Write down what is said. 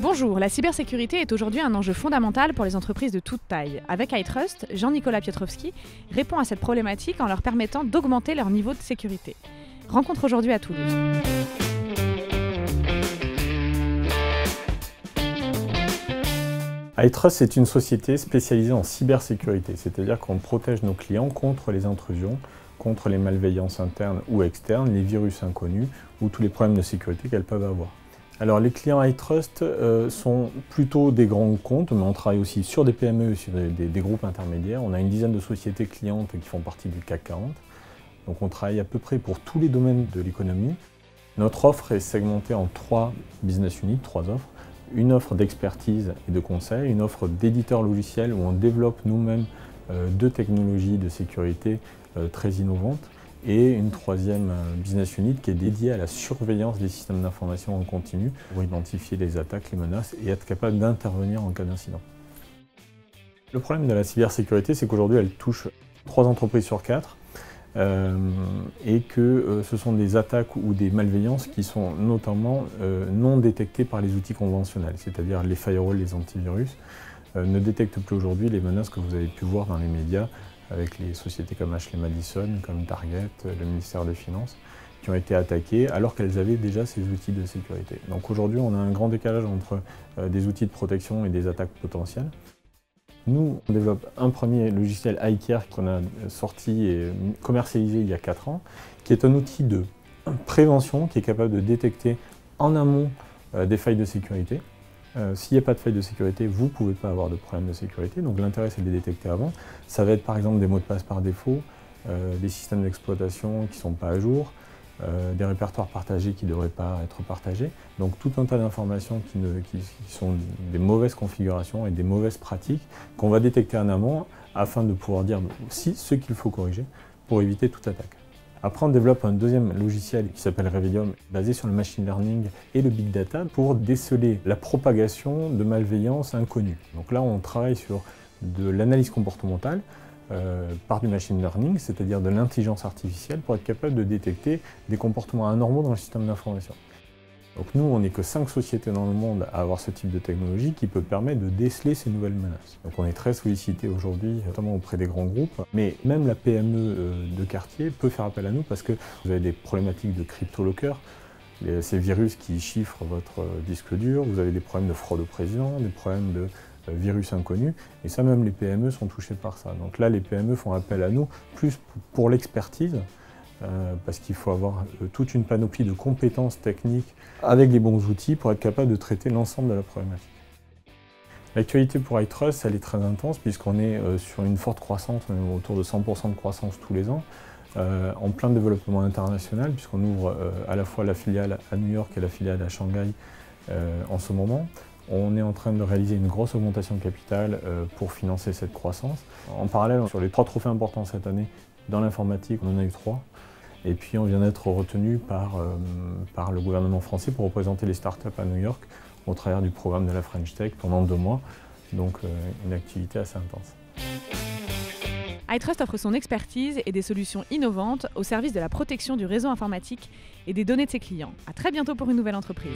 Bonjour, la cybersécurité est aujourd'hui un enjeu fondamental pour les entreprises de toute taille. Avec iTrust, Jean-Nicolas Piotrowski répond à cette problématique en leur permettant d'augmenter leur niveau de sécurité. Rencontre aujourd'hui à Toulouse. iTrust est une société spécialisée en cybersécurité, c'est-à-dire qu'on protège nos clients contre les intrusions, contre les malveillances internes ou externes, les virus inconnus ou tous les problèmes de sécurité qu'elles peuvent avoir. Alors les clients iTrust sont plutôt des grands comptes, mais on travaille aussi sur des PME, sur des groupes intermédiaires. On a une dizaine de sociétés clientes qui font partie du CAC 40. Donc on travaille à peu près pour tous les domaines de l'économie. Notre offre est segmentée en 3 business units, 3 offres. Une offre d'expertise et de conseil, une offre d'éditeur logiciel où on développe nous-mêmes 2 technologies de sécurité très innovantes, et une 3e business unit qui est dédiée à la surveillance des systèmes d'information en continu pour identifier les attaques, les menaces et être capable d'intervenir en cas d'incident. Le problème de la cybersécurité, c'est qu'aujourd'hui elle touche 3 entreprises sur 4 et que ce sont des attaques ou des malveillances qui sont notamment non détectées par les outils conventionnels, c'est-à-dire les firewalls, les antivirus ne détectent plus aujourd'hui les menaces que vous avez pu voir dans les médias avec les sociétés comme Ashley Madison, comme Target, le ministère des Finances, qui ont été attaquées alors qu'elles avaient déjà ces outils de sécurité. Donc aujourd'hui, on a un grand décalage entre des outils de protection et des attaques potentielles. Nous, on développe un premier logiciel iCare qu'on a sorti et commercialisé il y a 4 ans, qui est un outil de prévention qui est capable de détecter en amont des failles de sécurité. S'il n'y a pas de faille de sécurité, vous ne pouvez pas avoir de problème de sécurité, donc l'intérêt c'est de les détecter avant. Ça va être par exemple des mots de passe par défaut, des systèmes d'exploitation qui ne sont pas à jour, des répertoires partagés qui ne devraient pas être partagés. Donc tout un tas d'informations qui sont des mauvaises configurations et des mauvaises pratiques qu'on va détecter en amont afin de pouvoir dire si ce qu'il faut corriger pour éviter toute attaque. Après, on développe un deuxième logiciel qui s'appelle Revedium, basé sur le machine learning et le big data pour déceler la propagation de malveillances inconnues. Donc là, on travaille sur de l'analyse comportementale par du machine learning, c'est-à-dire de l'intelligence artificielle pour être capable de détecter des comportements anormaux dans le système d'information. Donc nous, on n'est que 5 sociétés dans le monde à avoir ce type de technologie qui peut permettre de déceler ces nouvelles menaces. Donc on est très sollicité aujourd'hui, notamment auprès des grands groupes, mais même la PME de quartier peut faire appel à nous parce que vous avez des problématiques de crypto-locker, ces virus qui chiffrent votre disque dur, vous avez des problèmes de fraude au président, des problèmes de virus inconnus, et ça même les PME sont touchées par ça. Donc là, les PME font appel à nous plus pour l'expertise, parce qu'il faut avoir toute une panoplie de compétences techniques avec les bons outils pour être capable de traiter l'ensemble de la problématique. L'actualité pour iTrust, elle est très intense puisqu'on est sur une forte croissance, on est autour de 100% de croissance tous les ans, en plein développement international puisqu'on ouvre à la fois la filiale à New York et la filiale à Shanghai en ce moment. On est en train de réaliser une grosse augmentation de capital pour financer cette croissance. En parallèle, sur les 3 trophées importants cette année, dans l'informatique, on en a eu 3. Et puis on vient d'être retenu par le gouvernement français pour représenter les startups à New York au travers du programme de la French Tech pendant 2 mois. Donc une activité assez intense. iTrust offre son expertise et des solutions innovantes au service de la protection du réseau informatique et des données de ses clients. À très bientôt pour une nouvelle entreprise.